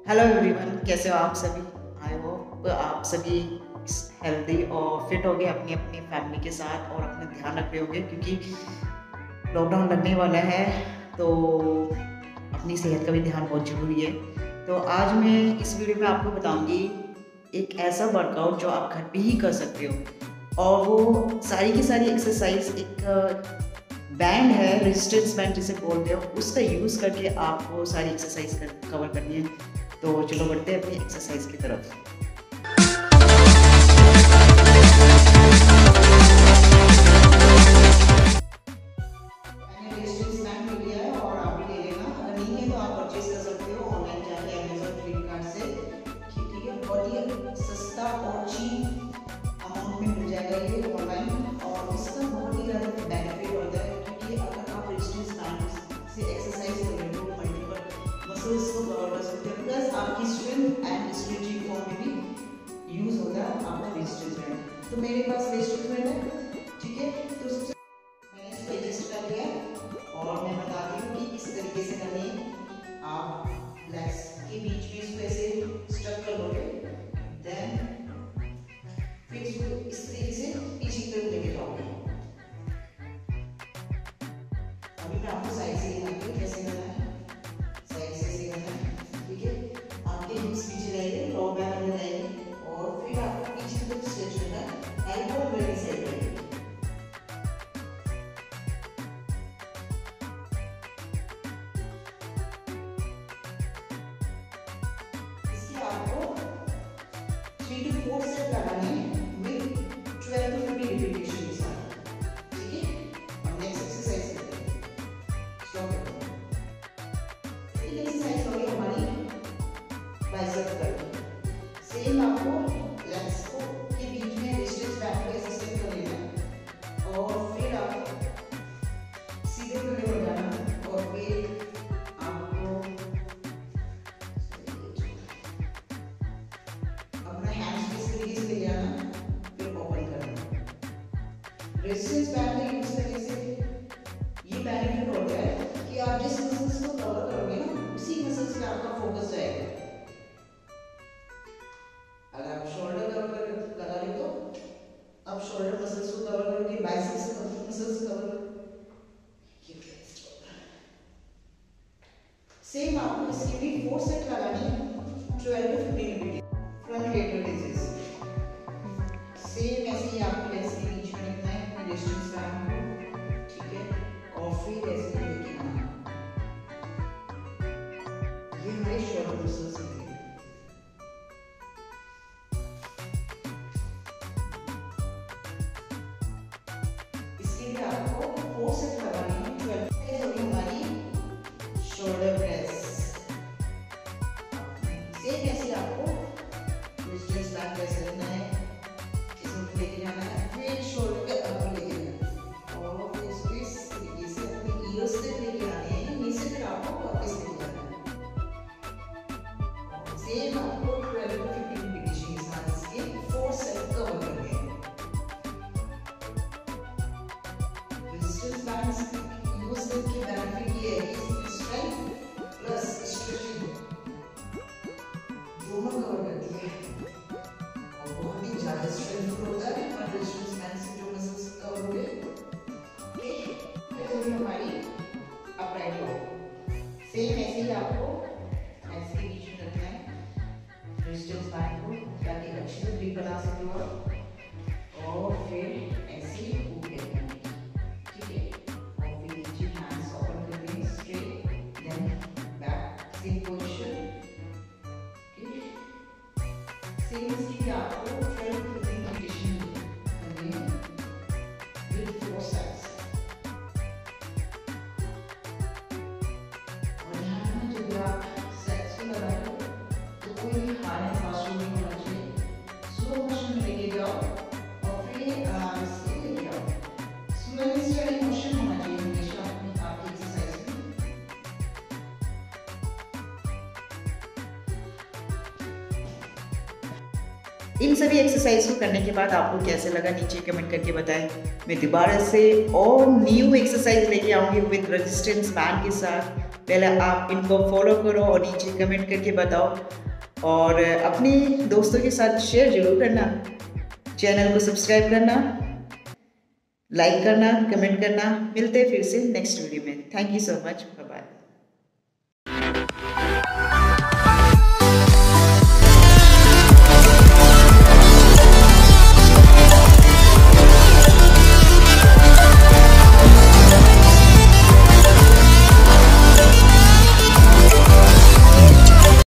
Hello everyone, कैसे हो आप सभी। आई होप आप सभी हेल्दी और फिट होंगे अपनी अपनी फैमिली के साथ और अपना ध्यान रख रहे होंगे क्योंकि लॉकडाउन लगने वाला है तो अपनी सेहत का भी ध्यान बहुत ज़रूरी है। तो आज मैं इस वीडियो में आपको बताऊंगी एक ऐसा वर्कआउट जो आप घर पे ही कर सकते हो और वो सारी की सारी एक्सरसाइज एक बैंड है, रेजिस्टेंस बैंड जिसे बोलते हो, उसका यूज़ करके आपको सारी एक्सरसाइज कवर करनी है। तो चलो बढ़ते हैं अपनी एक्सरसाइज की तरफ। मैंने रेजिस्टेंस बैंड ले लिया है और आप भी ले लेना, अगर नहीं है तो आप परचेज कर सकते हो ऑनलाइन जाके अमेज़न फ्लिपकार्ट से। ठीक है, बहुत ही सस्ता और चीप अमाउंट में मिल जाएगा ये ऑनलाइन और इसका बहुत ही ज़्यादा बेनिफिट होता है क्योंकि अगर आप रेजिस्टेंस बैंड से एक्सरसाइज कर रहे हो मल्टीपल मसल्स को कवर कर सकते हो, प्लस आपकी स्ट्रेंथ एंड स्ट्रेचिंग फॉर्म में भी यूज होता है आपका रेजिस्टेंस बैंड। तो मेरे पास रेजिस्टेंस बैंड है, ठीक है। तो सबसे मैंने इसको एडजस्ट कर लिया और मैं बताती हूँ कि किस तरीके से करनी है। आप लेग्स के बीच में इसको ऐसे स्ट्रक कर लोगे, देन फिर इसको इस तरीके से पीछे की तरफ लेके जाओगे। अभी मैं आपको साइड से दिखाती हूँ कैसे करना है। साइड से करना है, ठीक है। आपके हिप्स पीछे रहेंगे, लोअर बैक अंदर रहेंगे और फिर आपको पीछे की तरफ स्ट्रेच करना है, एल्बो वेरी साइड रहेगी। इसके आपको 3 to 4 सेट लगाने हैं विद 12 to 15 रिपीटेशन के साथ, ठीक है। हम नेक्स्ट एक्सरसाइज करते हैं। स्टॉप करो। ये एक्सरसाइज हो गई हमारी बाइसेप्स कर्ल। सेम आपको लेग्स को के बीच में रेजिस्टेंस बैंड को सिस्टम कर लेना है और फिर आप सीधे खड़े हो जाना और फिर आपको अपना हैंड्स इस तरीके से ले जाना, फिर ओपन करना। रेजिस्टेंस बैंड का यूज करने से ये बेनिफिट होता है कि आप जिस मसल्स को कवर करोगे ना उसी मसल्स पे आपका फोकस जाएगा। अगर आप शोल्डर कवर लगा रहे हो तो आप शोल्डर मसल्स को कवर करोगे, बाइसेप्स मसल्स कवर। सेम आपको इसके भी 4 सेट लगाने हैं, 12 to 15 repeat. Front lateral raises same ऐसे ही आपको लेग्स के बीच में रखना है रेजिस्टेंस बैंड को, ठीक है। और फिर ऐसे लेके आना, ये हमारे शोल्डर मसल्स हैं। इसके लिए आपको 4 सेट लगाने हैं, 12। ये होगी हमारी शोल्डर प्रेस। सेम ऐसे आपको रेजिस्टेंस बैंड प्रेस करना है, इसको लेके जाना है, फिर शोल्डर के ऊपर लेके जाना है और फिर इसको इस तरीके से अपनी हील्स से लेके आने हैं, नीचे फिर आपको वापस लेके जाना है। सेम आपको 12 to 15 रिपीटेशन के साथ इसके 4 सेट कवर करने हैं। रेजिस्टेंस बैंड यूज करके बेनिफिट ये है कि स्ट्रेंथ प्लस स्ट्रेचिंग दोनों कवर करती है और बहुत ही ज्यादा स्ट्रेंथफुल होता है और रेजिस्टेंस बैंड से जो मसल्स कवर हो गए। फिर होगी हमारी अपराइट लॉक। सेम ऐसे ही आपको ऐसे के बीच में रखना है रेजिस्टेंस बैंड को ताकि अच्छे से ग्रिप बना सके और फिर ऐसे ऊपर करना, ठीक है। और फिर नीचे हैंड्स ओपन करके straight, then back same position, ठीक है। सेम इसकी आपको 12 to 15 रिपीटेशन करनी है विद 4 सेट्स। और ध्यान जब आप सेट्स को लगा रहे हो तो कोई हार्ड एंड फास्ट नहीं होना चाहिए, स्लो मोशन में लेके जाओ और फिर आराम से लेके आओ। स्लो एंड स्टेडी मोशन होना चाहिए हमेशा आपकी एक्सरसाइज में। इन सभी एक्सरसाइज को करने के बाद आपको कैसे लगा नीचे कमेंट करके बताएं। मैं दोबारा से और न्यू एक्सरसाइज लेके आऊँगी विद रेजिस्टेंस बैंड के साथ। पहले आप इनको फॉलो करो और नीचे कमेंट करके बताओ, और अपनी दोस्तों के साथ शेयर जरूर करना। चैनल को सब्सक्राइब करना, लाइक करना, कमेंट करना। मिलते हैं फिर से नेक्स्ट वीडियो में। Thank you so much, bye bye.